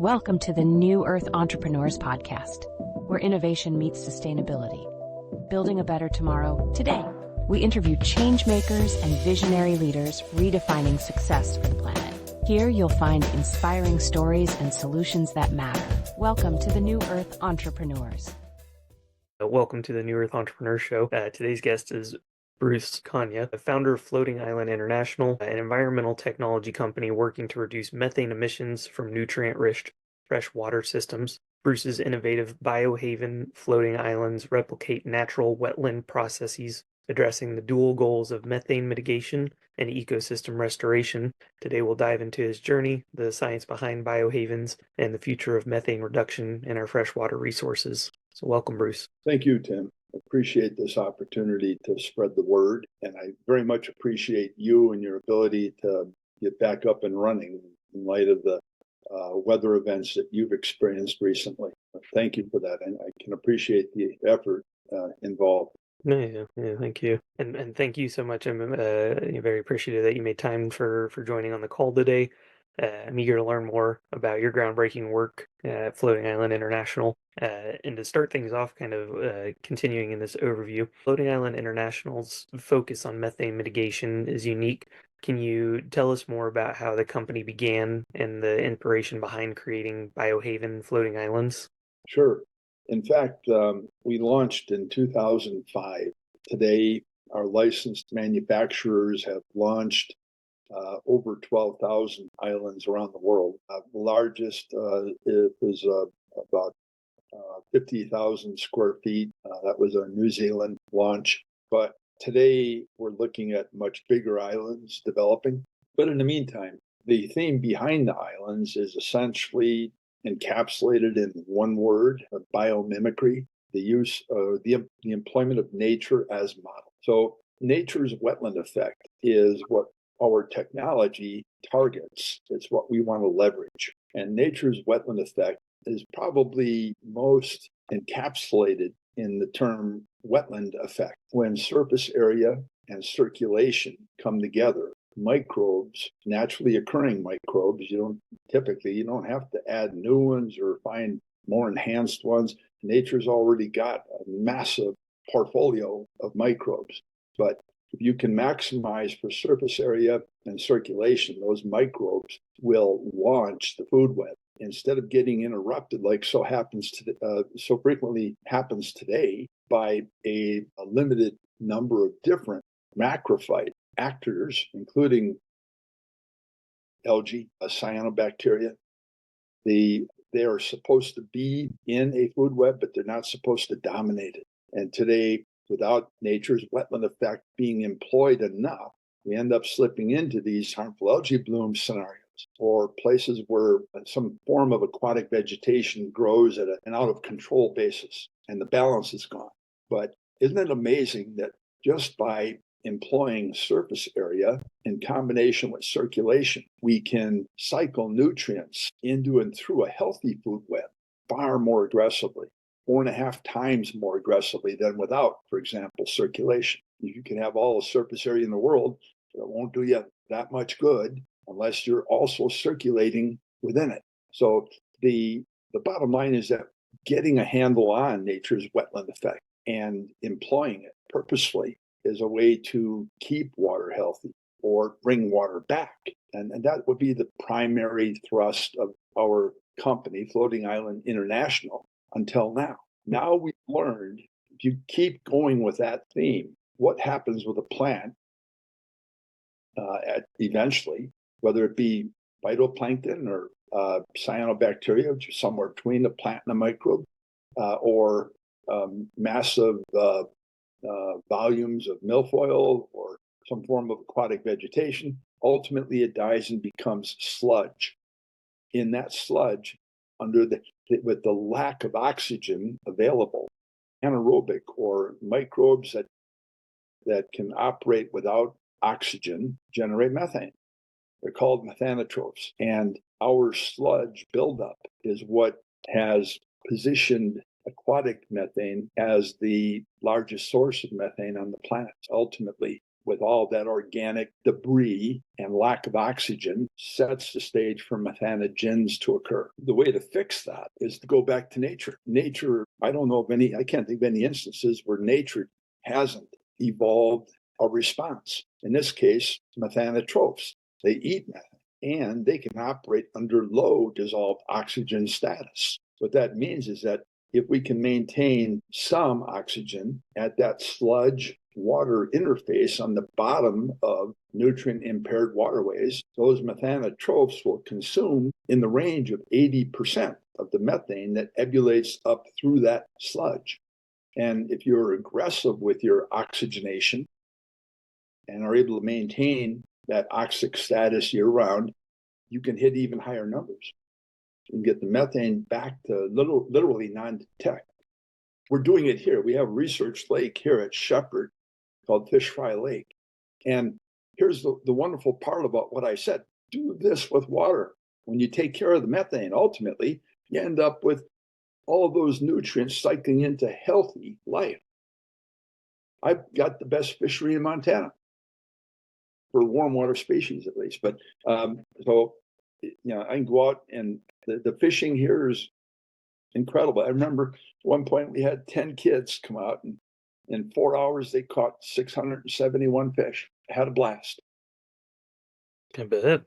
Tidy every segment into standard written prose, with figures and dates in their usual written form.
Welcome to the New Earth Entrepreneurs Podcast, where innovation meets sustainability. Building a better tomorrow today. We interview change makers and visionary leaders redefining success for the planet. Here you'll find inspiring stories and solutions that matter. Welcome to the New Earth Entrepreneurs. Welcome to the New Earth Entrepreneur Show. Today's guest is Bruce Kania, the founder of Floating Island International, an environmental technology company working to reduce methane emissions from nutrient-rich freshwater systems. Bruce's innovative biohaven floating islands replicate natural wetland processes, addressing the dual goals of methane mitigation and ecosystem restoration. Today we'll dive into his journey, the science behind biohavens, and the future of methane reduction in our freshwater resources. So welcome, Bruce. Thank you, Tim. I appreciate this opportunity to spread the word, and I very much appreciate you and your ability to get back up and running in light of the weather events that you've experienced recently. Thank you for that, and I can appreciate the effort involved. Yeah, thank you. And thank you so much. I'm very appreciative that you made time for joining on the call today. I'm eager to learn more about your groundbreaking work at Floating Island International. And to start things off, continuing in this overview, Floating Island International's focus on methane mitigation is unique. Can you tell us more about how the company began and the inspiration behind creating biohaven floating islands? Sure. In fact, we launched in 2005. Today, our licensed manufacturers have launched over 12,000 islands around the world. The largest it was about 50,000 square feet. That was a New Zealand launch. But today, we're looking at much bigger islands developing. But in the meantime, the theme behind the islands is essentially encapsulated in one word, biomimicry, the use of the employment of nature as model. So nature's wetland effect is what our technology targets. It's what we want to leverage. And nature's wetland effect is probably most encapsulated in the term wetland effect. When surface area and circulation come together, microbes, naturally occurring microbes, you don't have to add new ones or find more enhanced ones. Nature's already got a massive portfolio of microbes. But if you can maximize for surface area and circulation, those microbes will launch the food web instead of getting interrupted like so frequently happens today by a limited number of different macrophyte actors, including algae, cyanobacteria. They are supposed to be in a food web, but they're not supposed to dominate it. And today, without nature's wetland effect being employed enough, we end up slipping into these harmful algae bloom scenarios or places where some form of aquatic vegetation grows at an out of control basis and the balance is gone. But isn't it amazing that just by employing surface area in combination with circulation, we can cycle nutrients into and through a healthy food web far more aggressively, 4.5 times more aggressively than without, for example, circulation. You can have all the surface area in the world, but it won't do you that much good unless you're also circulating within it. So the bottom line is that getting a handle on nature's wetland effect and employing it purposefully is a way to keep water healthy or bring water back. And that would be the primary thrust of our company, Floating Island International, until now. Now we've learned, if you keep going with that theme, what happens with a plant eventually, whether it be phytoplankton or cyanobacteria, which is somewhere between the plant and the microbe, or massive volumes of milfoil or some form of aquatic vegetation. Ultimately, it dies and becomes sludge. In that sludge, with the lack of oxygen available, anaerobic or microbes that can operate without oxygen generate methane. They're called methanotrophs. And our sludge buildup is what has positioned aquatic methane as the largest source of methane on the planet. Ultimately, with all that organic debris and lack of oxygen sets the stage for methanogens to occur. The way to fix that is to go back to nature. Nature, I can't think of any instances where nature hasn't evolved a response. In this case, methanotrophs. They eat methane and they can operate under low dissolved oxygen status. What that means is that if we can maintain some oxygen at that sludge water interface on the bottom of nutrient impaired waterways, those methanotrophs will consume in the range of 80% of the methane that ebulates up through that sludge. And if you're aggressive with your oxygenation and are able to maintain that oxic status year round, you can hit even higher numbers and get the methane back to literally non-detect. We're doing it here. We have a research lake here at Shepherd called Fish Fry Lake. And here's the wonderful part about what I said. Do this with water. When you take care of the methane, ultimately, you end up with all of those nutrients cycling into healthy life. I've got the best fishery in Montana for warm water species, at least. But so, I can go out and the fishing here is incredible. I remember at one point we had 10 kids come out, and in 4 hours they caught 671 fish. I had a blast. I bet.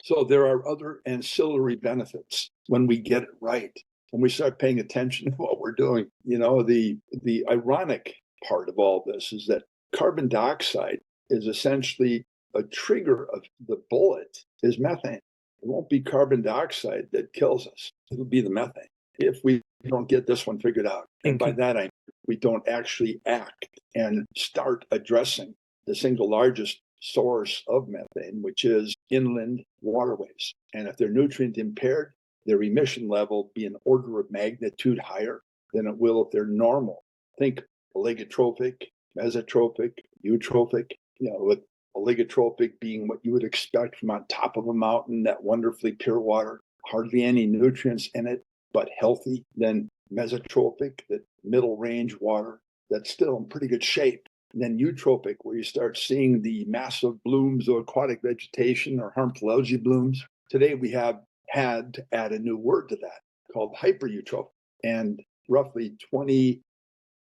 So there are other ancillary benefits when we get it right, when we start paying attention to what we're doing. The ironic part of all this is that carbon dioxide is essentially a trigger of the bullet is methane. It won't be carbon dioxide that kills us. It'll be the methane if we don't get this one figured out. And by that, I mean we don't actually act and start addressing the single largest source of methane, which is inland waterways. And if they're nutrient impaired, their emission level will be an order of magnitude higher than it will if they're normal. Think oligotrophic, mesotrophic, eutrophic, with oligotrophic being what you would expect from on top of a mountain, that wonderfully pure water, hardly any nutrients in it, but healthy. Then mesotrophic, that middle range water that's still in pretty good shape. And then eutrophic, where you start seeing the massive blooms of aquatic vegetation or harmful algae blooms. Today we have had to add a new word to that called hypereutrophic. And roughly 24%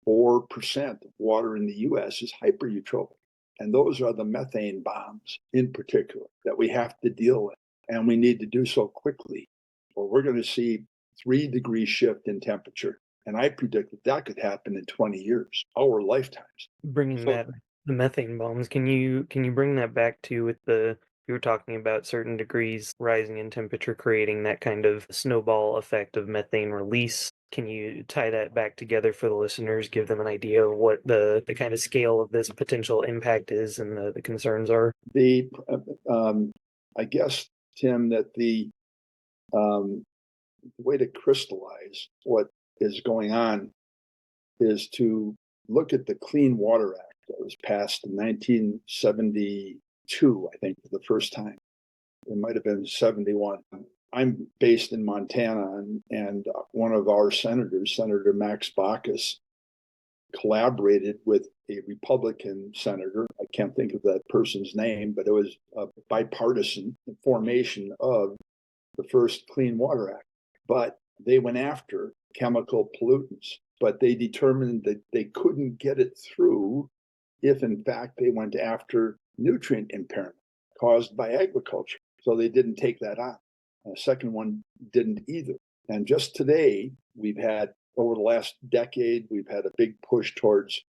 of water in the US is hypereutrophic. And those are the methane bombs in particular that we have to deal with. And we need to do so quickly, or we're going to see 3-degree shift in temperature. And I predict that could happen in 20 years, our lifetimes. Bringing the methane bombs, can you bring that back to with you were talking about certain degrees rising in temperature creating that kind of snowball effect of methane release? Can you tie that back together for the listeners, give them an idea of what the kind of scale of this potential impact is and the concerns are? I guess, Tim, that the way to crystallize what is going on is to look at the Clean Water Act that was passed in 1972, I think, for the first time. It might have been 71. I'm based in Montana, and one of our senators, Senator Max Baucus, collaborated with a Republican senator. I can't think of that person's name, but it was a bipartisan formation of the first Clean Water Act. But they went after chemical pollutants, but they determined that they couldn't get it through if, in fact, they went after nutrient impairment caused by agriculture. So they didn't take that on. The second one didn't either. And just today, we've had, over the last decade, we've had a big push towards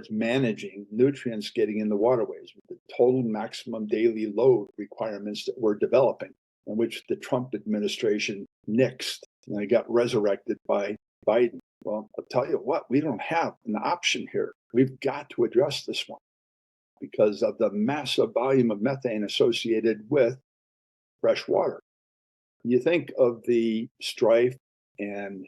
managing nutrients getting in the waterways with the total maximum daily load requirements that we're developing, and which the Trump administration nixed and it got resurrected by Biden. Well, I'll tell you what, we don't have an option here. We've got to address this one because of the massive volume of methane associated with fresh water. You think of the strife and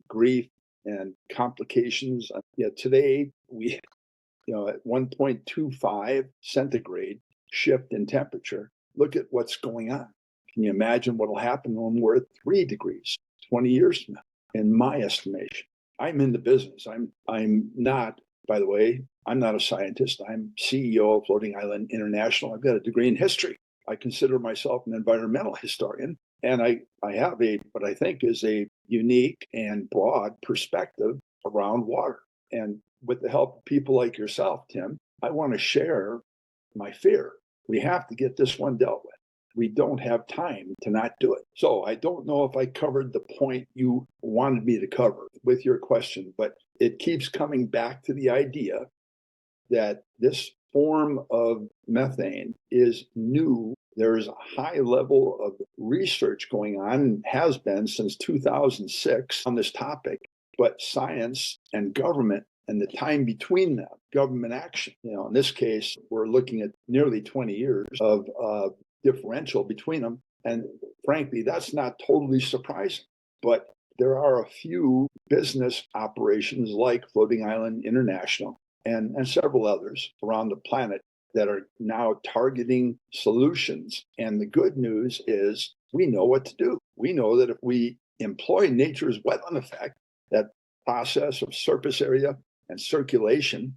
grief and complications. Today we, at 1.25 centigrade shift in temperature, look at what's going on. Can you imagine what will happen when we're at 3 degrees 20 years from now? In my estimation, I'm in the business. I'm not By the way, I'm not a scientist. I'm CEO of Floating Island International. I've got a degree in history. I consider myself an environmental historian, and I have what I think is a unique and broad perspective around water. And with the help of people like yourself, Tim, I want to share my fear. We have to get this one dealt with. We don't have time to not do it. So I don't know if I covered the point you wanted me to cover with your question, but it keeps coming back to the idea that this form of methane is new. There's a high level of research going on, and has been since 2006 on this topic, but science and government and the time between them, government action. In this case, we're looking at nearly 20 years of differential between them. And frankly, that's not totally surprising. But there are a few business operations like Floating Island International and several others around the planet that are now targeting solutions. And the good news is we know what to do. We know that if we employ nature's wetland effect, that process of surface area and circulation,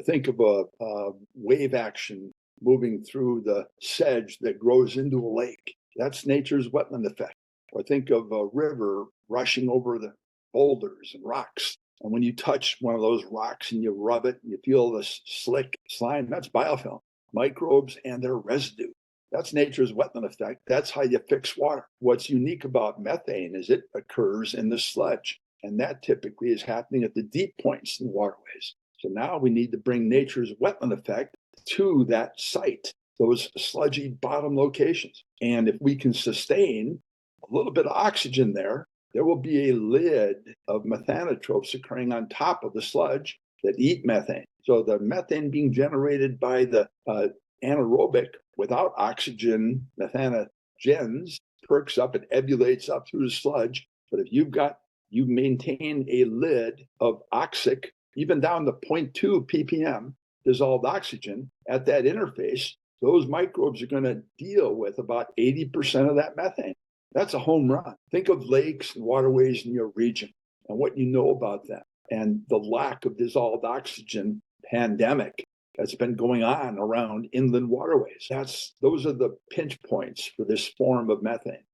think of a wave action moving through the sedge that grows into a lake. That's nature's wetland effect. Or think of a river rushing over the boulders and rocks. And when you touch one of those rocks and you rub it, you feel this slick slime. That's biofilm, microbes and their residue. That's nature's wetland effect. That's how you fix water. What's unique about methane is it occurs in the sludge. And that typically is happening at the deep points in waterways. So now we need to bring nature's wetland effect to that site, those sludgy bottom locations. And if we can sustain a little bit of oxygen there, there will be a lid of methanotropes occurring on top of the sludge that eat methane. So the methane being generated by the anaerobic without oxygen methanogens perks up and ebulates up through the sludge. But if you maintain a lid of oxic, even down to 0.2 ppm dissolved oxygen at that interface, those microbes are going to deal with about 80% of that methane. That's a home run. Think of lakes and waterways in your region and what you know about them, and the lack of dissolved oxygen pandemic that's been going on around inland waterways. Those are the pinch points for this form of methane.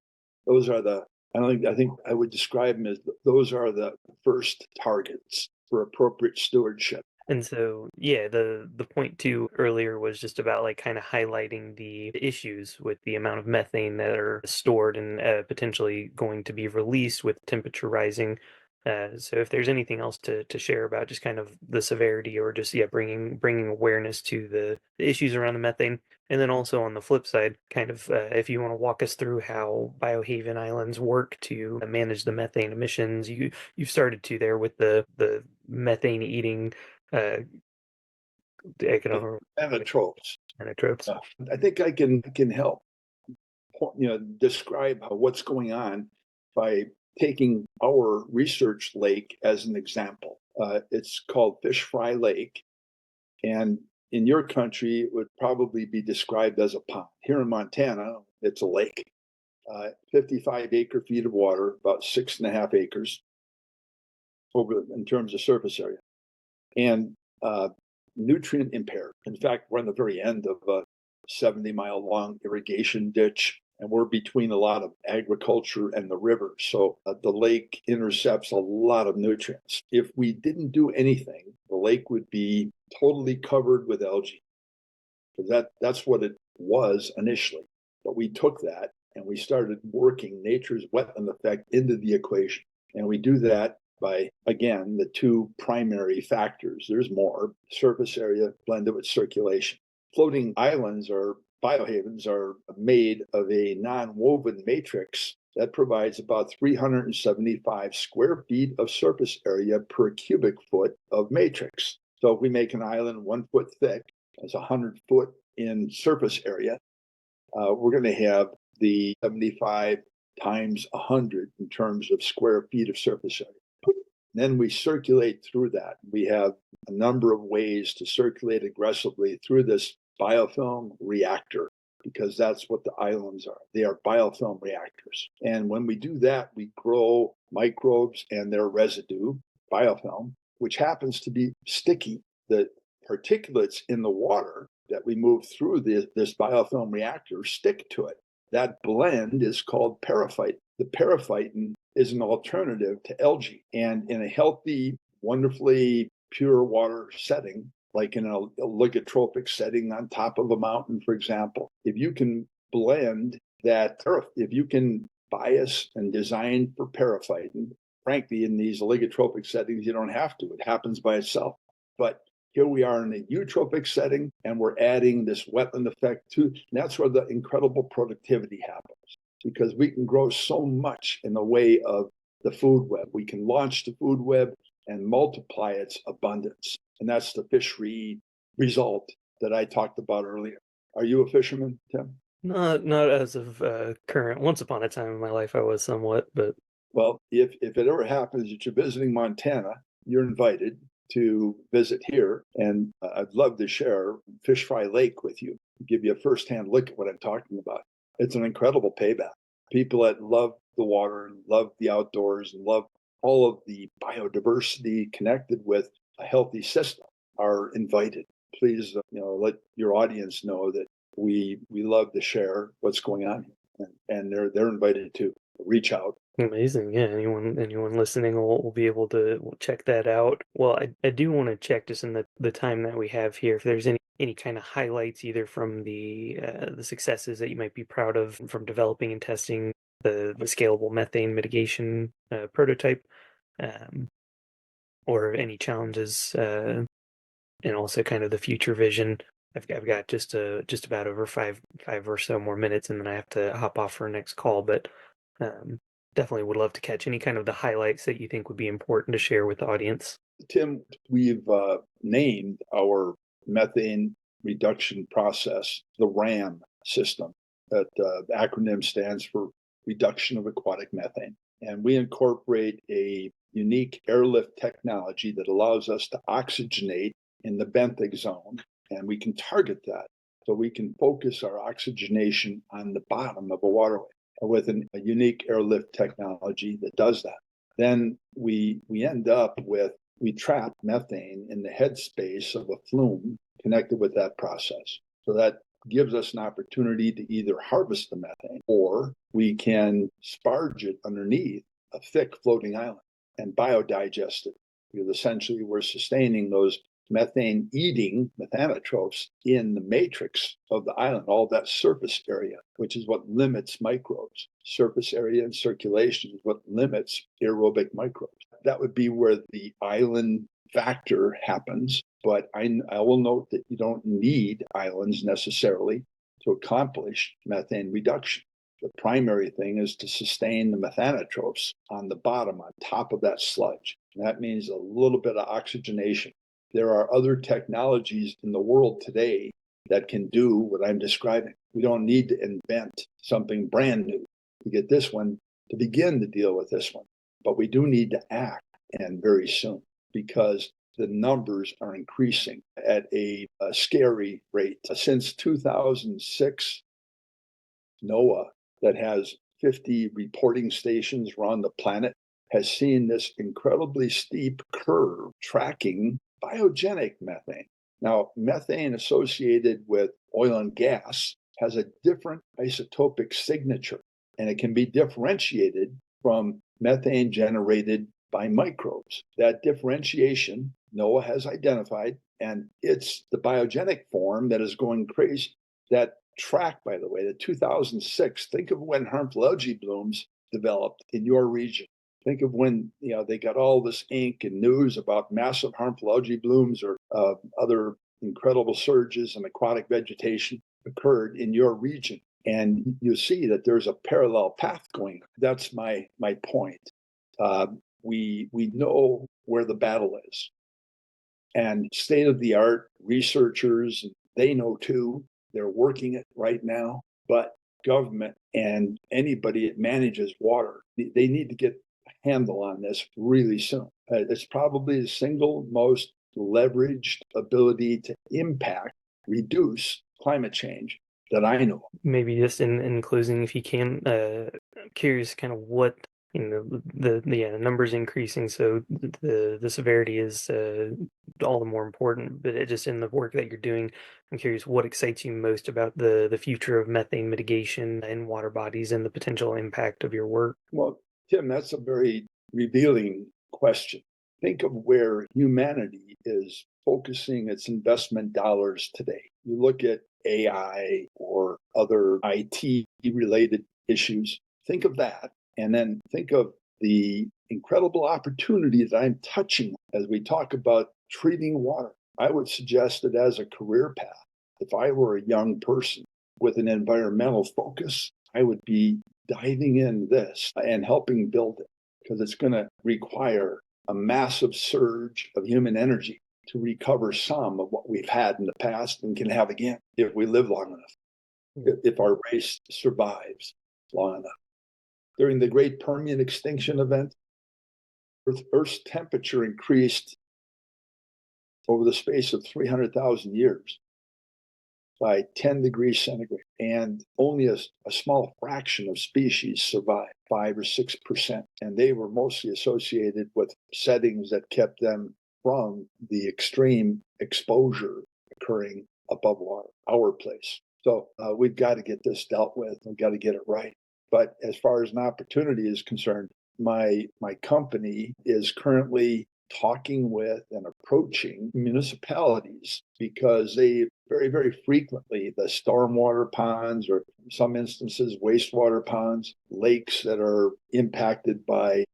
Those are I think I would describe them as those are the first targets for appropriate stewardship. And so, yeah, the point too earlier was just about like kind of highlighting the issues with the amount of methane that are stored and potentially going to be released with temperature rising. So if there's anything else to share about just kind of the severity or just, bringing awareness to the issues around the methane. And then also on the flip side, kind of if you want to walk us through how biohaven islands work to manage the methane emissions, you've started to there with the methane eating Anatropes. Anatropes. I think I can help describe what's going on by taking our research lake as an example. It's called Fish Fry Lake, and in your country it would probably be described as a pond. Here in Montana, it's a lake. 55 acre feet of water, about 6.5 acres in terms of surface area, and nutrient impaired. In fact, we're on the very end of a 70-mile long irrigation ditch, and we're between a lot of agriculture and the river. So the lake intercepts a lot of nutrients. If we didn't do anything, the lake would be totally covered with algae. That's what it was initially. But we took that and we started working nature's wetland effect into the equation. And we do that by, again, the two primary factors. There's more: surface area blended with circulation. Floating islands or biohavens are made of a non-woven matrix that provides about 375 square feet of surface area per cubic foot of matrix. So if we make an island 1 foot thick, that's 100 foot in surface area, we're going to have the 75 times 100 in terms of square feet of surface area. Then we circulate through that. We have a number of ways to circulate aggressively through this biofilm reactor, because that's what the islands are. They are biofilm reactors. And when we do that, we grow microbes and their residue, biofilm, which happens to be sticky. The particulates in the water that we move through this biofilm reactor stick to it. That blend is called periphyte. The periphyton is an alternative to algae. And in a healthy, wonderfully pure water setting, like in a oligotrophic setting on top of a mountain, for example, if you can blend that, if you can bias and design for periphyton, frankly, in these oligotrophic settings, you don't have to. It happens by itself. But here we are in a eutrophic setting, and we're adding this wetland effect too. And that's where the incredible productivity happens, because we can grow so much in the way of the food web. We can launch the food web and multiply its abundance. And that's the fishery result that I talked about earlier. Are you a fisherman, Tim? Not as of current. Once upon a time in my life, I was somewhat, but well, if it ever happens that you're visiting Montana, you're invited to visit here, and I'd love to share Fish Fry Lake with you, give you a firsthand look at what I'm talking about. It's an incredible payback. People that love the water and love the outdoors and love all of the biodiversity connected with a healthy system are invited. Please, let your audience know that we love to share what's going on here, and they're invited to reach out. Amazing. Yeah, anyone listening will be able to check that out. Well, I do want to check, just in the time that we have here, if there's any kind of highlights, either from the successes that you might be proud of from developing and testing the scalable methane mitigation prototype, or any challenges, and also kind of the future vision. I've got just about over five or so more minutes, and then I have to hop off for our next call. But definitely would love to catch any kind of the highlights that you think would be important to share with the audience. Tim, we've named our methane reduction process the RAM system. That acronym stands for Reduction of Aquatic Methane. And we incorporate a unique airlift technology that allows us to oxygenate in the benthic zone, and we can target that. So we can focus our oxygenation on the bottom of a waterway with a unique airlift technology that does that. Then we end up with, we trap methane in the headspace of a flume connected with that process. So that gives us an opportunity to either harvest the methane, or we can sparge it underneath a thick floating island and biodigest it. Because essentially we're sustaining those methane-eating methanotropes in the matrix of the island, all that surface area, which is what limits microbes. Surface area and circulation is what limits aerobic microbes. That would be where the island factor happens, but I will note that you don't need islands necessarily to accomplish methane reduction. The primary thing is to sustain the methanotropes on the bottom, on top of that sludge. And that means a little bit of oxygenation. There are other technologies in the world today that can do what I'm describing. We don't need to invent something brand new to get this one, to begin to deal with this one. But we do need to act, and very soon, because the numbers are increasing at a scary rate. Since 2006, NOAA, that has 50 reporting stations around the planet, has seen this incredibly steep curve tracking biogenic methane. Now, methane associated with oil and gas has a different isotopic signature, and it can be differentiated from methane generated by microbes. That differentiation, NOAA has identified, and it's the biogenic form that is going crazy. That track, by the way, the 2006, think of when harmful algae blooms developed in your region. Think of when they got all this ink and news about massive harmful algae blooms or other incredible surges in aquatic vegetation occurred in your region. And you see that there's a parallel path going. That's my point. We know where the battle is. And state-of-the-art researchers, they know too. They're working it right now. But government and anybody that manages water, they need to get handle on this really soon. It's probably the single most leveraged ability to impact, reduce climate change that I know. Maybe just in closing, if you can, I'm curious kind of what the numbers increasing, so the severity is all the more important. But just in the work that you're doing, I'm curious what excites you most about the future of methane mitigation in water bodies and the potential impact of your work. Well, Tim, that's a very revealing question. Think of where humanity is focusing its investment dollars today. You look at AI or other IT related issues, think of that, and then think of the incredible opportunity that I'm touching as we talk about treating water. I would suggest that as a career path, if I were a young person with an environmental focus, I would be diving in this and helping build it, because it's going to require a massive surge of human energy to recover some of what we've had in the past and can have again if we live long enough, if our race survives long enough. During the Great Permian Extinction event, Earth's temperature increased over the space of 300,000 years by 10 degrees centigrade, and only a small fraction of species survived, 5 or 6%. And they were mostly associated with settings that kept them from the extreme exposure occurring above water, our place. So we've got to get this dealt with. We've got to get it right. But as far as an opportunity is concerned, my company is currently talking with and approaching municipalities, because they very, very frequently, the stormwater ponds, or in some instances, wastewater ponds, lakes that are impacted by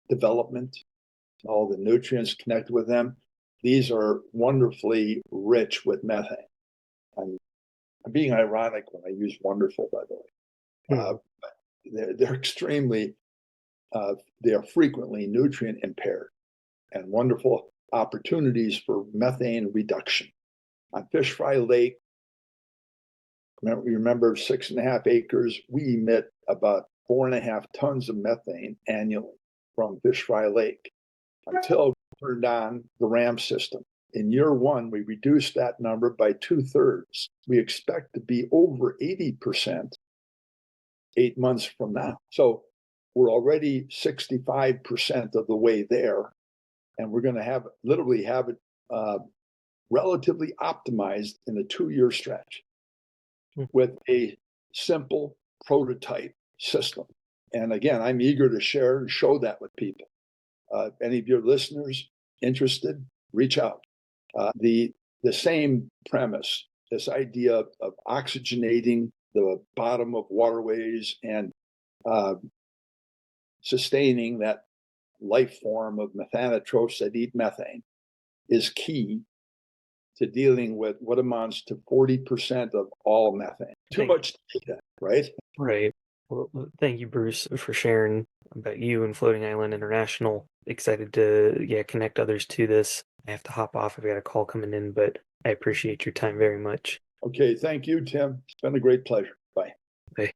development, all the nutrients connected with them, these are wonderfully rich with methane. I'm being ironic when I use wonderful, by the way. They're extremely, they are frequently nutrient impaired, and wonderful opportunities for methane reduction. On Fish Fry Lake, remember 6.5 acres, we emit about 4.5 tons of methane annually from Fish Fry Lake until we turned on the RAM system. In year one, we reduced that number by 2/3. We expect to be over 80% 8 months from now. So we're already 65% of the way there. And we're going to literally have it relatively optimized in a 2-year stretch with a simple prototype system. And again, I'm eager to share and show that with people. Any of your listeners interested, reach out. The same premise, this idea of oxygenating the bottom of waterways and sustaining that life form of methanotrophs that eat methane, is key to dealing with what amounts to 40% of all methane. Too much data, right? Right. Well, thank you, Bruce, for sharing about you and Floating Island International. Excited to connect others to this. I have to hop off. I've got a call coming in, but I appreciate your time very much. Okay, thank you, Tim. It's been a great pleasure. Bye. Bye.